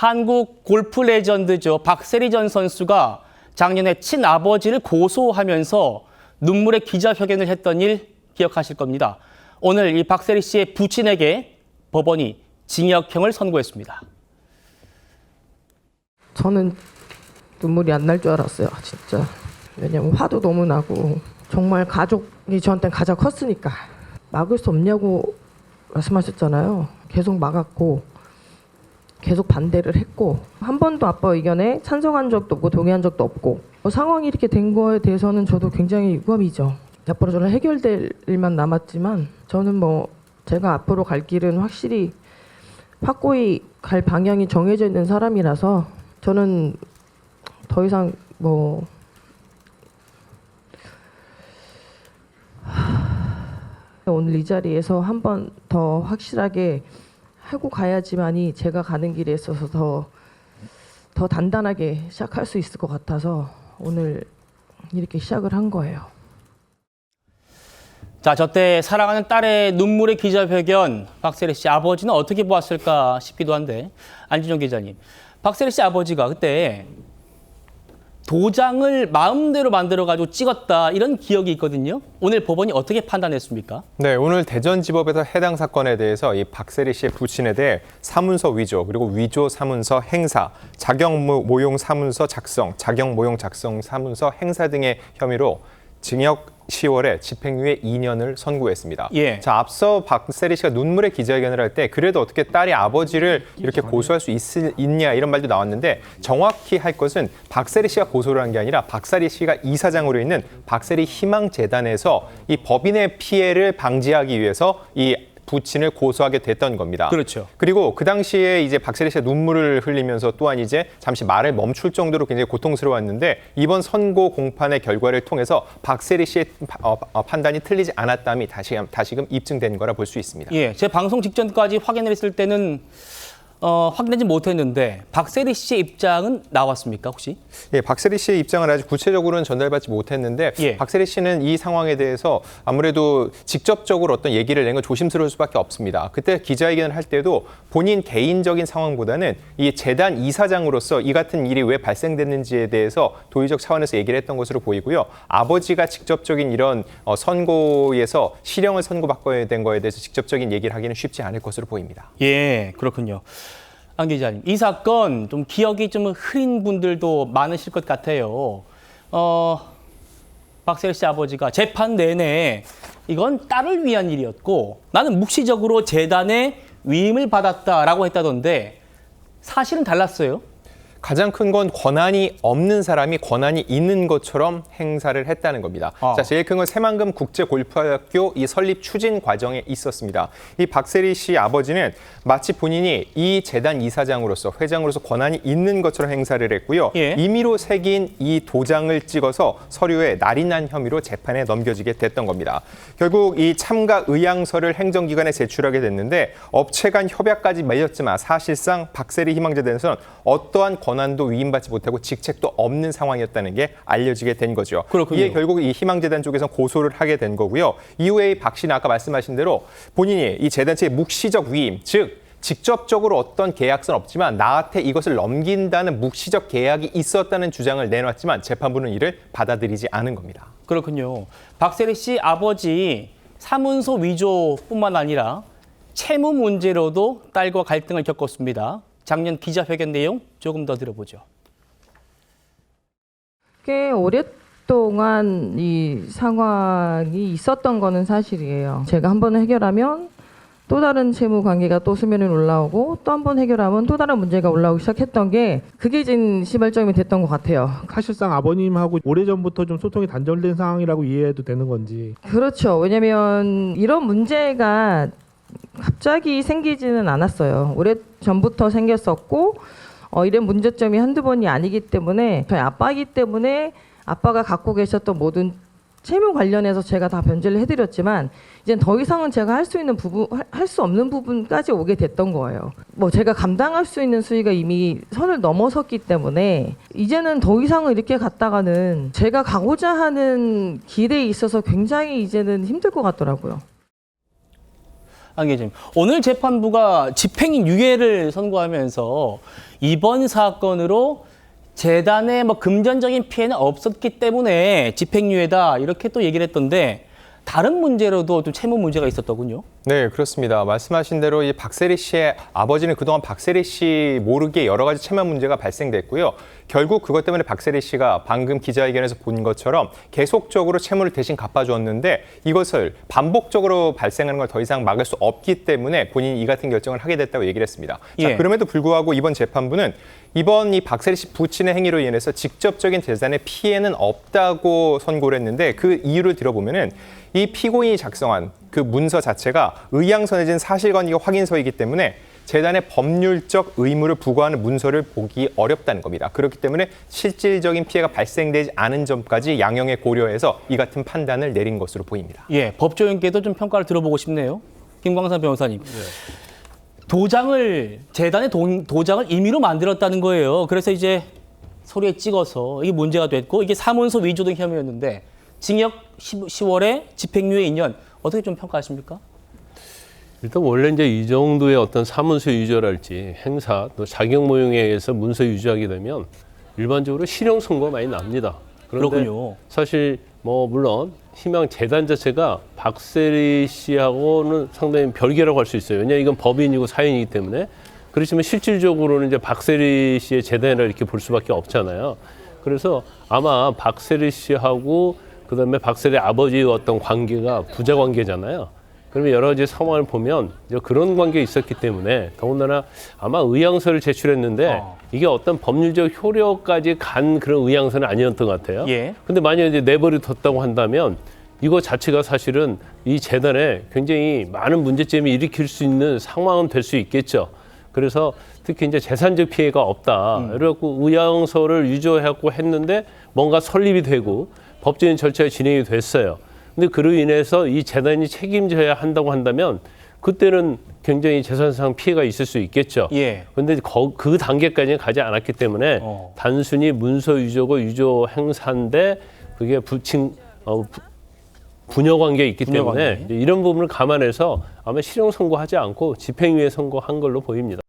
한국 골프 레전드죠. 박세리 전 선수가 작년에 친아버지를 고소하면서 눈물의 기자회견을 했던 일 기억하실 겁니다. 오늘 이 박세리 씨의 부친에게 법원이 징역형을 선고했습니다. 저는 눈물이 안 날 줄 알았어요, 진짜. 왜냐면 화도 너무 나고 정말 가족이 저한테는 가장 컸으니까. 막을 수 없냐고 말씀하셨잖아요. 계속 막았고 계속 반대를 했고 한 번도 아빠 의견에 찬성한 적도 없고 동의한 적도 없고 상황이 이렇게 된 거에 대해서는 저도 굉장히 유감이죠. 앞으로 저는 해결될 일만 남았지만 저는 제가 앞으로 갈 길은 확실히 확고히 갈 방향이 정해져 있는 사람이라서 저는 더 이상 오늘 이 자리에서 한 번 더 확실하게 하고 가야지만이 제가 가는 길에 있어서 더 단단하게 시작할 수 있을 것 같아서 오늘 이렇게 시작을 한 거예요. 자, 저때 사랑하는 딸의 눈물의 기자회견, 박세리 씨 아버지는 어떻게 보았을까 싶기도 한데, 안진영 기자님, 박세리 씨 아버지가 그때 도장을 마음대로 만들어가지고 찍었다 이런 기억이 있거든요. 오늘 법원이 어떻게 판단했습니까? 네, 오늘 대전지법에서 해당 사건에 대해서 이 박세리 씨의 부친에 대해 사문서 위조, 그리고 위조 사문서 행사, 자격모용 사문서 작성, 자격모용 작성 사문서 행사 등의 혐의로 징역 10월에 집행유예 2년을 선고했습니다. 예. 자, 앞서 박세리 씨가 눈물의 기자회견을 할 때 그래도 어떻게 딸이 아버지를 이렇게 고소할 수 있냐 이런 말도 나왔는데 정확히 할 것은 박세리 씨가 고소를 한 게 아니라 박세리 씨가 이사장으로 있는 박세리 희망재단에서 이 법인의 피해를 방지하기 위해서 이 부친을 고소하게 됐던 겁니다. 그렇죠. 그리고 그 당시에 이제 박세리 씨가 눈물을 흘리면서 또한 이제 잠시 말을 멈출 정도로 굉장히 고통스러웠는데 이번 선고 공판의 결과를 통해서 박세리 씨의 판단이 틀리지 않았다니 다시금 입증된 거라 볼 수 있습니다. 예, 제 방송 직전까지 확인을 했을 때는 확인하지 못했는데 박세리 씨의 입장은 나왔습니까, 혹시? 예, 박세리 씨의 입장을 아주 구체적으로는 전달받지 못했는데 예. 박세리 씨는 이 상황에 대해서 아무래도 직접적으로 어떤 얘기를 낸 건 조심스러울 수밖에 없습니다. 그때 기자회견을 할 때도 본인 개인적인 상황보다는 이 재단 이사장으로서 이 같은 일이 왜 발생됐는지에 대해서 도의적 차원에서 얘기를 했던 것으로 보이고요. 아버지가 직접적인 이런 선고에서 실형을 선고받게 된 거에 대해서 직접적인 얘기를 하기는 쉽지 않을 것으로 보입니다. 예, 그렇군요. 안 기자님, 이 사건 좀 기억이 좀 흐린 분들도 많으실 것 같아요. 박세리 씨 아버지가 재판 내내 이건 딸을 위한 일이었고 나는 묵시적으로 재단의 위임을 받았다라고 했다던데 사실은 달랐어요. 가장 큰 건 권한이 없는 사람이 권한이 있는 것처럼 행사를 했다는 겁니다. 자, 제일 큰 건 새만금 국제골프학교 이 설립 추진 과정에 있었습니다. 이 박세리 씨 아버지는 마치 본인이 이 재단 이사장으로서 회장으로서 권한이 있는 것처럼 행사를 했고요. 예. 임의로 새긴 이 도장을 찍어서 서류에 날인한 혐의로 재판에 넘겨지게 됐던 겁니다. 결국 이 참가 의향서를 행정기관에 제출하게 됐는데 업체 간 협약까지 맺었지만 사실상 박세리 희망재단에서는 어떠한 권한도 위임받지 못하고 직책도 없는 상황이었다는 게 알려지게 된 거죠. 그렇군요. 이에 결국 이 희망재단 쪽에서 고소를 하게 된 거고요. 이후에 박 씨는 아까 말씀하신 대로 본인이 이 재단 측의 묵시적 위임, 즉 직접적으로 어떤 계약서는 없지만 나한테 이것을 넘긴다는 묵시적 계약이 있었다는 주장을 내놨지만 재판부는 이를 받아들이지 않은 겁니다. 그렇군요. 박세리 씨 아버지 사문서 위조뿐만 아니라 채무 문제로도 딸과 갈등을 겪었습니다. 작년 기자회견 내용 조금 더 들어보죠. 꽤 오랫동안 이 상황이 있었던 거는 사실이에요. 제가 한 번 해결하면 또 다른 채무 관계가 또 수면에 올라오고 또 한 번 해결하면 또 다른 문제가 올라오기 시작했던 게 그게 이제 시발점이 됐던 것 같아요. 사실상 아버님하고 오래전부터 좀 소통이 단절된 상황이라고 이해해도 되는 건지. 그렇죠. 왜냐면 이런 문제가 갑자기 생기지는 않았어요. 오래전부터 생겼었고 이런 문제점이 한두 번이 아니기 때문에 저희 아빠이기 때문에 아빠가 갖고 계셨던 모든 채무 관련해서 제가 다 변제를 해드렸지만 이제 더 이상은 제가 할 수 있는 부분, 할 수 없는 부분까지 오게 됐던 거예요. 제가 감당할 수 있는 수위가 이미 선을 넘어섰기 때문에 이제는 더 이상은 이렇게 갔다가는 제가 가고자 하는 길에 있어서 굉장히 이제는 힘들 것 같더라고요. 안계진, 오늘 재판부가 집행유예를 선고하면서 이번 사건으로 재단의 뭐 금전적인 피해는 없었기 때문에 집행유예다 이렇게 또 얘기를 했던데 다른 문제로도 좀 채무 문제가 있었더군요. 네, 그렇습니다. 말씀하신 대로 이 박세리 씨의 아버지는 그동안 박세리 씨 모르게 여러 가지 채무 문제가 발생됐고요. 결국 그것 때문에 박세리 씨가 방금 기자회견에서 본 것처럼 계속적으로 채무를 대신 갚아주었는데 이것을 반복적으로 발생하는 걸 더 이상 막을 수 없기 때문에 본인이 이 같은 결정을 하게 됐다고 얘기를 했습니다. 자, 예. 그럼에도 불구하고 이번 재판부는 이번 이 박세리 씨 부친의 행위로 인해서 직접적인 재산의 피해는 없다고 선고를 했는데 그 이유를 들어보면은 이 피고인이 작성한 그 문서 자체가 의향선해진 사실관계 확인서이기 때문에 재단의 법률적 의무를 부과하는 문서를 보기 어렵다는 겁니다. 그렇기 때문에 실질적인 피해가 발생되지 않은 점까지 양형에 고려해서 이 같은 판단을 내린 것으로 보입니다. 예, 법조인께도 좀 평가를 들어보고 싶네요. 김광산 변호사님. 재단의 도장을 임의로 만들었다는 거예요. 그래서 이제 서류에 찍어서 이게 문제가 됐고 이게 사문서 위조 등 혐의였는데 징역 10월에 집행유예 2년 어떻게 좀 평가하십니까? 일단 원래 이제 이 정도의 어떤 사문서 유조랄지 행사 또 자격 모형에 의해서 문서 유조하게 되면 일반적으로 실형 선고가 많이 납니다. 그런데 그렇군요. 사실 뭐 물론 희망 재단 자체가 박세리 씨하고는 상당히 별개라고 할 수 있어요. 왜냐 이건 법인이고 사인이기 때문에. 그렇지만 실질적으로는 이제 박세리 씨의 재단이라 이렇게 볼 수밖에 없잖아요. 그래서 아마 박세리 씨하고 그다음에 박세리 아버지의 어떤 관계가 부자 관계잖아요. 그러면 여러 가지 상황을 보면 이제 그런 관계가 있었기 때문에 더군다나 아마 의향서를 제출했는데 이게 어떤 법률적 효력까지 간 그런 의향서는 아니었던 것 같아요. 예. 근데 만약에 이제 내버려 뒀다고 한다면 이거 자체가 사실은 이 재단에 굉장히 많은 문제점이 일으킬 수 있는 상황은 될 수 있겠죠. 그래서 특히 이제 재산적 피해가 없다. 그래갖고 의향서를 유조하고 했는데 뭔가 설립이 되고 법적인 절차가 진행이 됐어요. 근데 그로 인해서 이 재단이 책임져야 한다고 한다면 그때는 굉장히 재산상 피해가 있을 수 있겠죠. 예. 근데 그 단계까지는 가지 않았기 때문에 단순히 문서 유조고 유조 행사인데 그게 부녀 관계에 있기 부녀 때문에 관계. 이제 이런 부분을 감안해서 아마 실형 선고하지 않고 집행유예 선고한 걸로 보입니다.